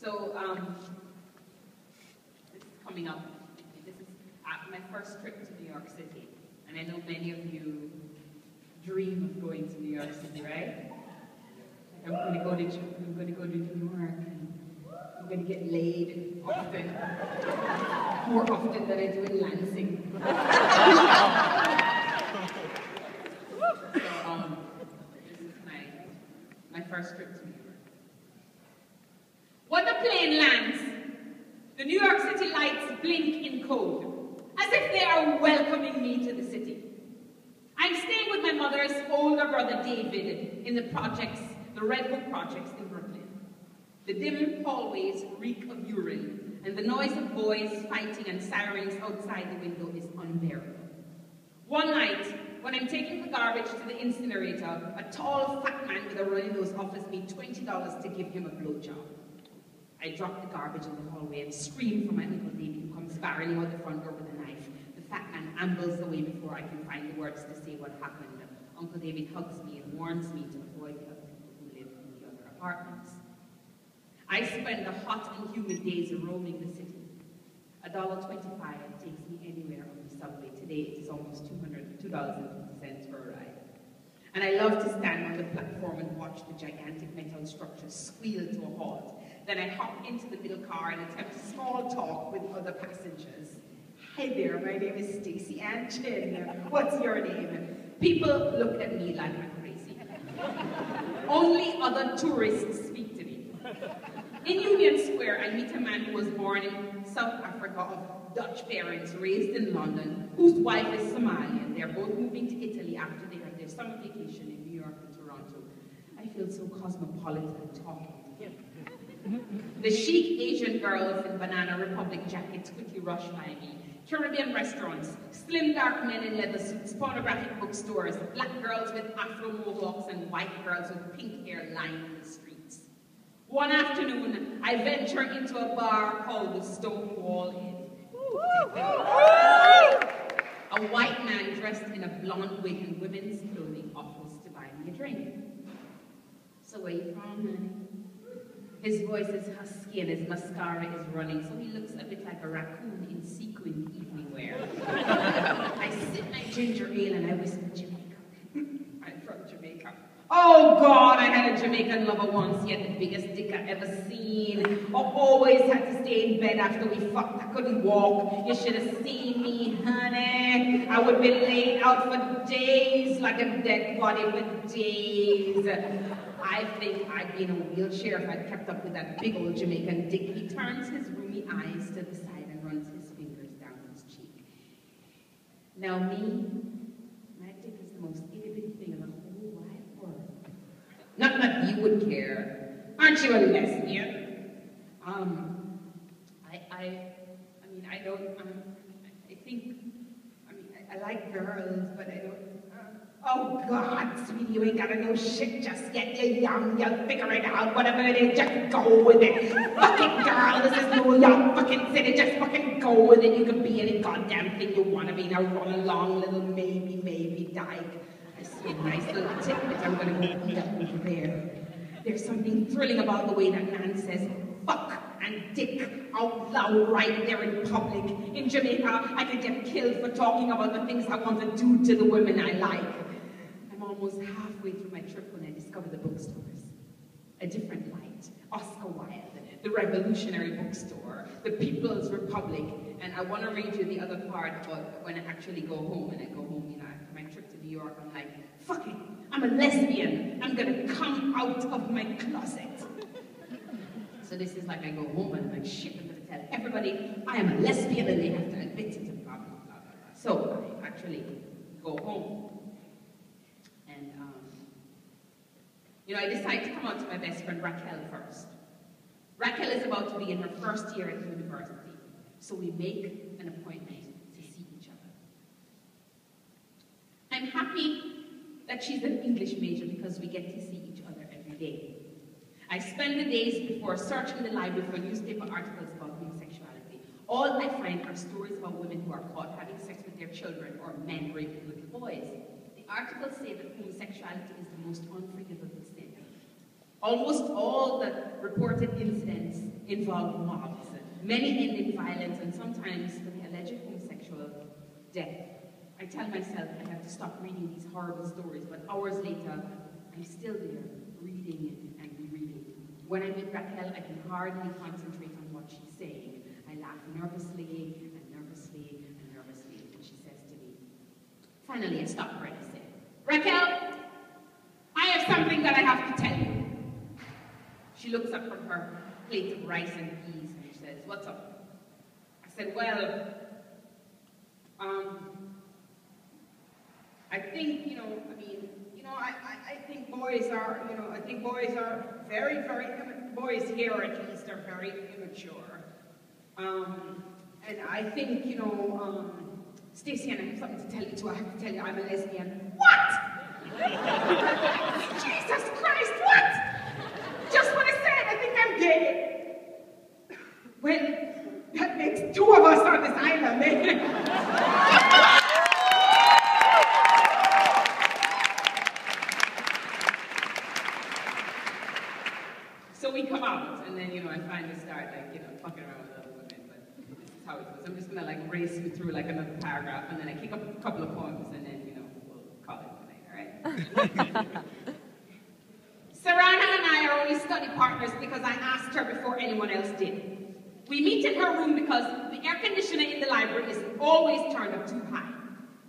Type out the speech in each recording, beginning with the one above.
So, this is coming up. This is my first trip to New York City. And I know many of you dream of going to New York City, right? I'm going to go to New York, and I'm going to get laid often, more often than I do in Lansing. So, this is my first trip to New York. When the plane lands, the New York City lights blink in code, as if they are welcoming me to the city. I'm staying with my mother's older brother David in the Red Book projects in Brooklyn. The dim hallways reek of urine, and the noise of boys fighting and sirens outside the window is unbearable. One night, when I'm taking the garbage to the incinerator, a tall, fat man with a runny nose offers me $20 to give him a blowjob. I drop the garbage in the hallway and scream for my Uncle David, who comes barreling out the front door with a knife. The fat man ambles away before I can find the words to say what happened. Uncle David hugs me and warns me to avoid the other people who live in the other apartments. I spend the hot and humid days roaming the city. $1.25 takes me anywhere on the subway. Today it's almost $2.50 for a ride. And I love to stand on the platform and watch the gigantic metal structures squeal to a halt. Then I hop into the middle car and attempt small talk with other passengers. Hi there, my name is Staceyann Chin. What's your name? People look at me like I'm crazy. Only other tourists speak to me. In Union Square, I meet a man who was born in South Africa of Dutch parents, raised in London, whose wife is Somalian. They're both moving to Italy after they have their summer vacation in New York and Toronto. I feel so cosmopolitan talking to him. The chic Asian girls in Banana Republic jackets quickly rush by me. Caribbean restaurants, slim dark men in leather suits, pornographic bookstores, black girls with afro mohawks and white girls with pink hair lining the streets. One afternoon, I venture into a bar called the Stonewall Inn. A white man dressed in a blonde wig and women's clothing offers to buy me a drink. So where you from, honey? His voice is husky and his mascara is running, so he looks a bit like a raccoon in sequined evening wear. I sip my ginger ale and I whisper, Jamaica. I'm from Jamaica. Oh God, I had a Jamaican lover once. He had the biggest dick I ever seen. I always had to stay in bed after we fucked. I couldn't walk. You should have seen me, honey. I would be laid out for days like a dead body for days. I think I'd be in a wheelchair if I'd kept up with that big old Jamaican dick. He turns his roomy eyes to the side and runs his fingers down his cheek. Now me, my dick is the most itty-bitty thing in the whole wide world. Not that you would care. Aren't you a lesbian? I like girls, but I don't. Oh God, sweetie, you ain't gotta know shit just yet. You're young, you'll figure it out. Whatever it is, just go with it. Fucking girl, this is no young fucking city. Just fucking go with it. You can be any goddamn thing you wanna be. Now run along, little maybe dyke. I see a nice little tidbit I'm gonna go eat up over there. There's something thrilling about the way that man says fuck and dick out loud right there in public. In Jamaica, I could get killed for talking about the things I want to do to the women I like. I'm almost halfway through my trip when I discover the bookstores. A Different Light, Oscar Wilde, the Revolutionary Bookstore, the People's Republic, and I want to read you the other part about when I actually go home. And I go home, you know, after my trip to New York, I'm like, fuck it, I'm a lesbian. I'm gonna come out of my closet. So this is like I go home and I'm like, shit, I'm gonna tell everybody I am a lesbian and they have to admit it and blah, blah, blah, blah, blah. So I actually go home. And, I decide to come out to my best friend Raquel first. Raquel is about to be in her first year at university. So we make an appointment to see each other. I'm happy that she's an English major because we get to see each other every day. I spend the days before searching the library for newspaper articles about homosexuality. All I find are stories about women who are caught having sex with their children or men raping little boys. The articles say that homosexuality is the most unforgivable sin. Almost all the reported incidents involve mobs, many end in violence and sometimes with the alleged homosexual death. I tell myself I have to stop reading these horrible stories, but hours later, I'm still there, reading and rereading. When I meet Raquel, I can hardly concentrate on what she's saying. I laugh nervously and nervously and nervously, and she says to me, finally I stop her and I say, Raquel, I have something that I have to tell you. She looks up from her plate of rice and peas and she says, what's up? I said, well, I think, I think boys are very, boys here at least are very immature. And I think, Staceyann, I have something to tell you too. I have to tell you I'm a lesbian. What? Jesus Christ, what? Just what I said, I think I'm gay. Well, that makes two of us on this island, eh? So we come out, and then, I finally start, fucking around with other women, but this is how it goes. I'm just gonna, race you through, another paragraph, and then I kick up a couple of poems, and then, we'll call it a night, all right? Serrana and I are only study partners because I asked her before anyone else did. We meet in her room because the air conditioner in the library is always turned up too high.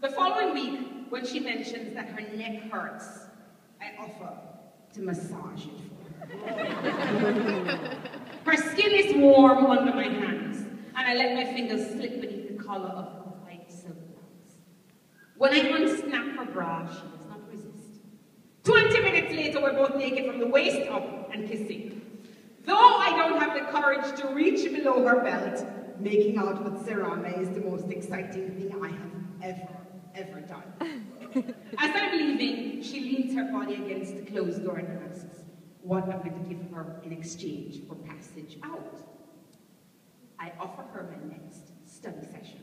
The following week, when she mentions that her neck hurts, I offer to massage it for her. Her skin is warm under my hands, and I let my fingers slip beneath the collar of her white silk blouse. When I unsnap her bra, she does not resist. 20 minutes later, we're both naked from the waist up and kissing. Though I don't have the courage to reach below her belt, making out with Serrana is the most exciting thing I have ever done. As I'm leaving, she leans her body against the closed door and asks what I'm going to give her in exchange for passage out. I offer her my next study session.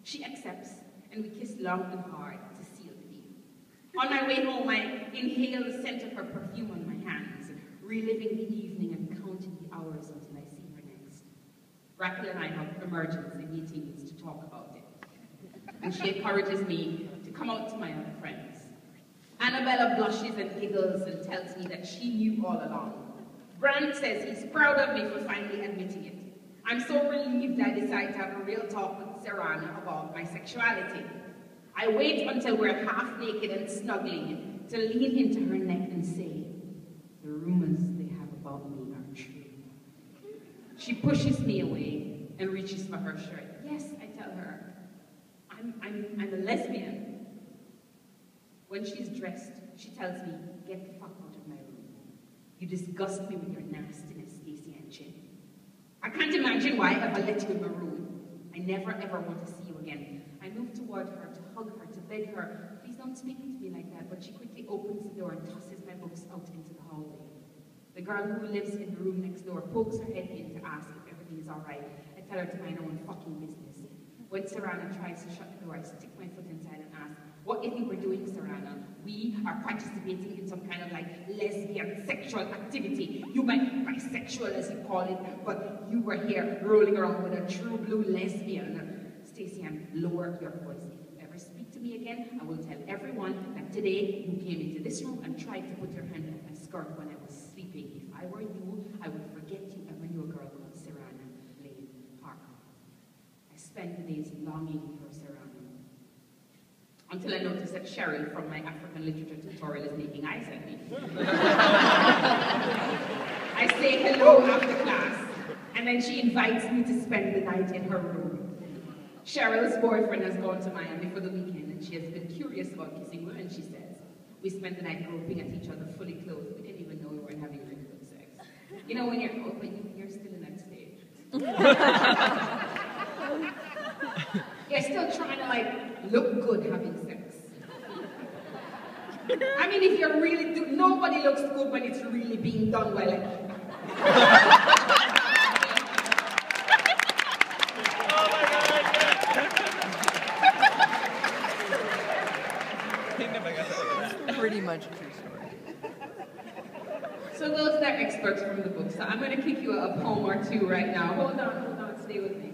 She accepts, and we kiss long and hard to seal the deal. On my way home, I inhale the scent of her perfume on my hands, reliving the evening and counting the hours until I see her next. Raquel and I have emergency meetings to talk about it. And she encourages me to come out to my other friends. Annabella blushes and giggles and tells me that she knew all along. Brand says he's proud of me for finally admitting it. I'm so relieved I decide to have a real talk with Serrana about my sexuality. I wait until we're half naked and snuggling to lean into her neck and say, the rumors they have about me are true. She pushes me away and reaches for her shirt. Yes, I tell her, I'm a lesbian. When she's dressed, she tells me, get the fuck out of my room. You disgust me with your nastiness, Staceyann Chin. I can't imagine why I ever let you in my room. I never ever want to see you again. I move toward her to hug her, to beg her, please don't speak to me like that, but she quickly opens the door and tosses my books out into the hallway. The girl who lives in the room next door pokes her head in to ask if everything is all right. I tell her to mind her own fucking business. When Serrana tries to shut the door, I stick my foot inside and ask, what do you think we're doing, Serrana? We are participating in some kind of lesbian sexual activity. You might be bisexual, as you call it, but you were here rolling around with a true blue lesbian. Staceyann, lower your voice. If you ever speak to me again, I will tell everyone that today you came into this room and tried to put your hand on my skirt when I was sleeping. If I were you, I would forget you ever knew a girl called Serrana Lane Parker. I spent the days longing for Serrana, until I noticed that Cheryl from my African literature tutorial is making eyes at me. I say hello after class, and then she invites me to spend the night in her room. Cheryl's boyfriend has gone to Miami for the weekend, and she has been curious about kissing women, she says. We spent the night groping at each other fully clothed. We didn't even know we weren't having regular sex. You know, when you're still in that stage. You're still trying to look good having sex. I mean, if you're really nobody looks good when it's really being done well. Pretty much a true story. So those are experts from the book. So I'm going to kick you a poem or two right now. Hold on, stay with me.